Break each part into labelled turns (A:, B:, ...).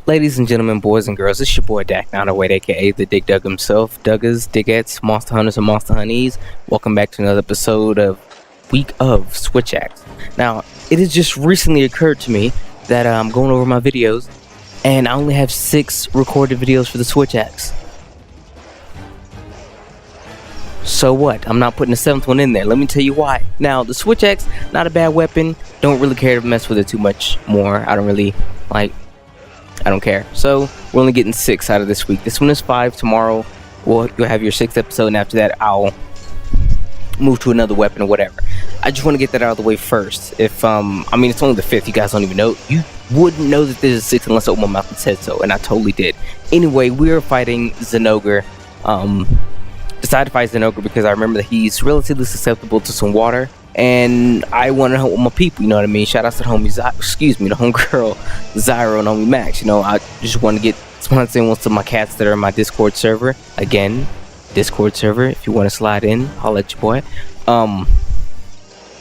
A: Ladies and gentlemen, boys and girls, it's your boy Dak Nonaway, aka the Dig Dug himself. Duggers, Digettes, Monster Hunters, and Monster Honeys. Welcome back to another episode of Week of Switch Axe. Now, it has just recently occurred to me that I'm going over my videos, and I only have 6 recorded videos for the Switch Axe. So what? I'm not putting the 7th one in there. Let me tell you why. Now, the Switch Axe, not a bad weapon. Don't really care to mess with it too much more. I don't care. So we're only getting 6 out of this week. This one is 5. Tomorrow you'll have your 6th episode, and after that I'll move to another weapon or whatever. I just want to get that out of the way first. If it's only the 5th. You guys don't even know. You wouldn't know that there's a 6th unless I opened my mouth and said so, and I totally did. Anyway, we are fighting Zinogre. Decided to fight Zinogre because I remember that he's relatively susceptible to some water, and I want to help my people, you know what I mean? Shout out to the homegirl Zyro and homie Max. You know, I just want to get sponsored in with some of my cats that are in my Discord server. Again, Discord server, if you want to slide in, holla at your boy. But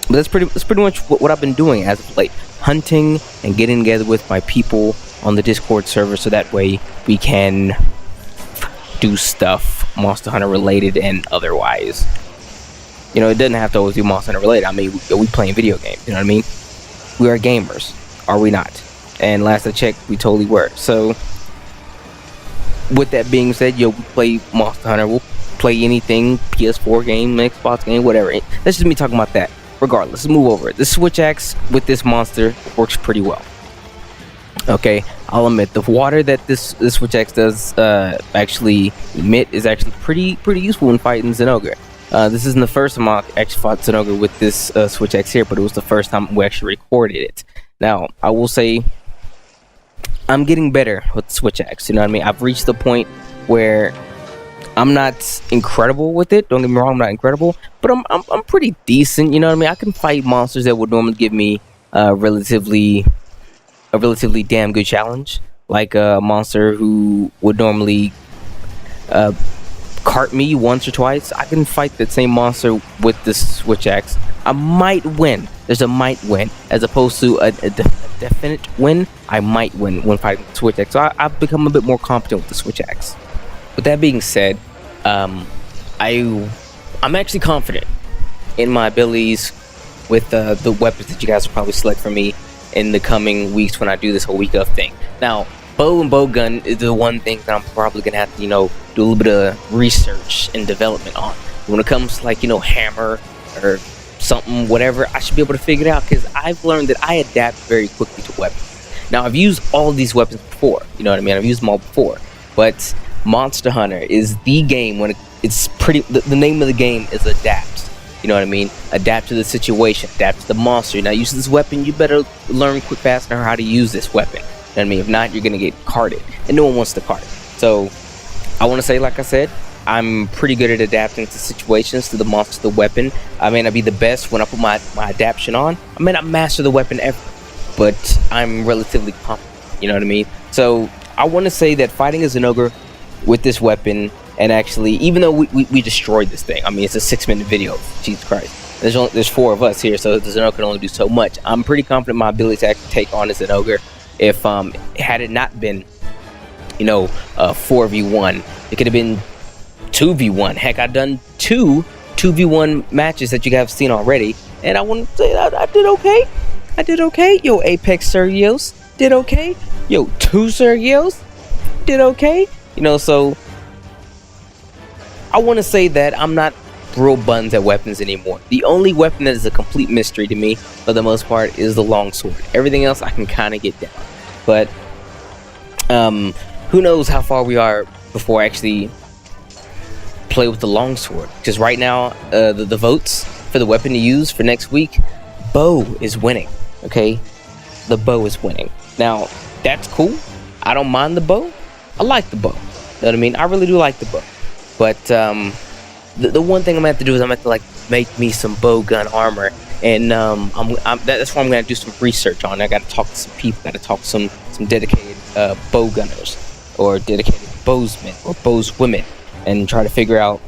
A: that's pretty much what I've been doing as of late. Hunting and getting together with my people on the Discord server, so that way we can do stuff Monster Hunter related and otherwise. You know, it doesn't have to always be Monster Hunter related. I mean, we playing video games, you know what I mean? We are gamers, are we not? And last I checked, we totally were. So, with that being said, we play Monster Hunter. We'll play anything, PS4 game, Xbox game, whatever. That's just me talking about that. Regardless, let's move over it. The Switch Axe with this monster works pretty well. Okay, I'll admit, the water that this Switch Axe does actually emit is actually pretty useful in fighting Zinogre. This isn't the first time I actually fought Zinogre with this Switch Axe here, but it was the first time we actually recorded it. Now, I will say, I'm getting better with the Switch Axe, you know what I mean? I've reached the point where I'm not incredible with it. Don't get me wrong, I'm not incredible, but I'm pretty decent, you know what I mean? I can fight monsters that would normally give me a relatively damn good challenge, like a monster who would normally cart me once or twice. I can fight that same monster with this Switch Axe. I might win. There's a might win as opposed to a definite win. I might win when fighting the Switch Axe. So I've become a bit more competent with the Switch Axe. With that being said, I'm actually confident in my abilities with the weapons that you guys will probably select for me in the coming weeks when I do this whole week of thing. Now, bow and bow gun is the one thing that I'm probably gonna have to, do a little bit of research and development on. When it comes to hammer or something, whatever, I should be able to figure it out because I've learned that I adapt very quickly to weapons. Now, I've used all these weapons before, you know what I mean? I've used them all before, but Monster Hunter is the game when the name of the game is adapt. You know what I mean? Adapt to the situation, adapt to the monster. You're not using this weapon, you better learn quick, fast, and how to use this weapon. You know what I mean? If not, you're gonna get carted, and no one wants to cart. So, I want to say, like I said, I'm pretty good at adapting to situations, to the monster, the weapon. I may not be the best when I put my adaptation on. I may not master the weapon ever, but I'm relatively competent. You know what I mean? So, I want to say that fighting a Zinogre with this weapon, and actually, even though we destroyed this thing, I mean, it's a 6-minute video. Jesus Christ. There's 4 of us here, so the Zinogre can only do so much. I'm pretty confident in my ability to actually take on a Zinogre. If had it not been, 4v1, it could have been 2v1. Heck, I've done 2v1 matches that you guys have seen already, and I want to say I did okay. I did okay. Yo, Apex Sergios did okay. Yo, 2 Sergios did okay. So I want to say that I'm not real buns at weapons anymore. The only weapon that is a complete mystery to me, for the most part, is the longsword. Everything else I can kind of get down. But who knows how far we are before I actually play with the longsword. Because right now, the votes for the weapon to use for next week, bow is winning. Okay? The bow is winning. Now, that's cool. I don't mind the bow. I like the bow. You know what I mean? I really do like the bow. But the one thing I'm gonna have to do is I'm gonna have to make me some bow gun armor, and that's what I'm gonna do some research on. I gotta talk to some people. Gotta talk to some dedicated bow gunners or dedicated bowsmen or bowswomen, and try to figure out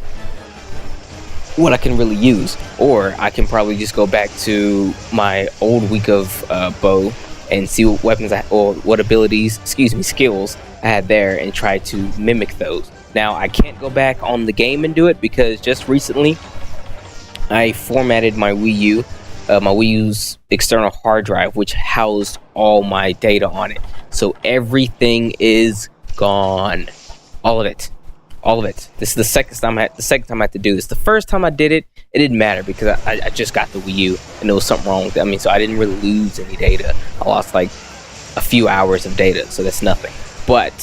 A: what I can really use. Or I can probably just go back to my old week of bow and see what weapons or what abilities, skills I had there, and try to mimic those. Now I can't go back on the game and do it because just recently I formatted my Wii U, my Wii U's external hard drive, which housed all my data on it. So everything is gone, all of it. This is the second time I had to do this. The first time I did it, it didn't matter because I just got the Wii U and there was something wrong with it. I mean, so I didn't really lose any data. I lost like a few hours of data, so that's nothing. But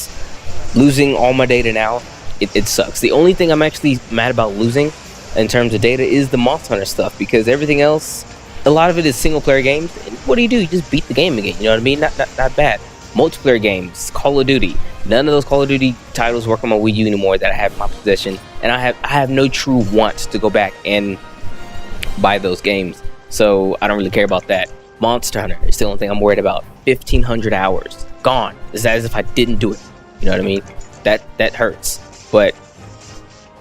A: losing all my data now, it sucks. The only thing I'm actually mad about losing in terms of data is the Monster Hunter stuff, because everything else, a lot of it is single player games. And what do? You just beat the game again. You know what I mean? Not bad. Multiplayer games, Call of Duty. None of those Call of Duty titles work on my Wii U anymore that I have in my possession, and I have no true want to go back and buy those games. So I don't really care about that. Monster Hunter is the only thing I'm worried about. 1,500 hours gone. It's as if I didn't do it. You know what I mean? That hurts. But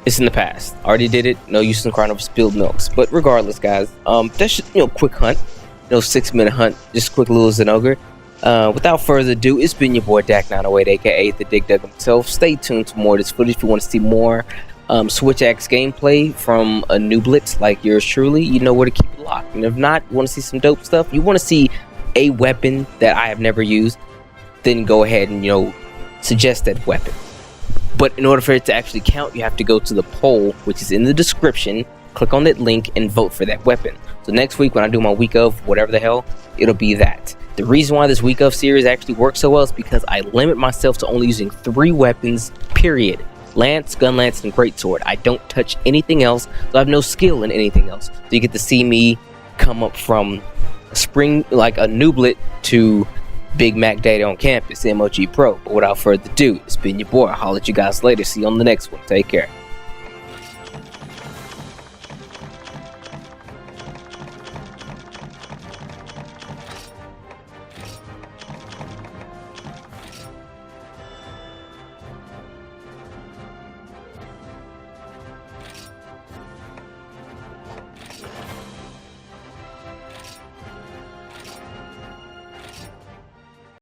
A: it's in the past. Already did it. No use in crying over spilled milks. But regardless, guys, that's just, quick hunt. 6-minute hunt. Just a quick little Zinogre. Without further ado, it's been your boy Dak908, aka the Dig Dug himself. Stay tuned to more of this footage if you want to see more Switch Axe gameplay from a Nooblet like yours truly. You know where to keep it locked. And if not, you want to see some dope stuff, you want to see a weapon that I have never used, then go ahead and suggest that weapon. But in order for it to actually count, you have to go to the poll, which is in the description. Click on that link and vote for that weapon. So next week when I do my week of whatever the hell, it'll be that. The reason why this week of series actually works so well is because I limit myself to only using 3 weapons, period. Lance, Gun Lance, and Greatsword. I don't touch anything else, so I have no skill in anything else. So you get to see me come up from spring, like a Nooblet, to Big Mac Daddy on campus, MOG Pro. But without further ado, it's been your boy. I'll holler at you guys later. See you on the next one. Take care.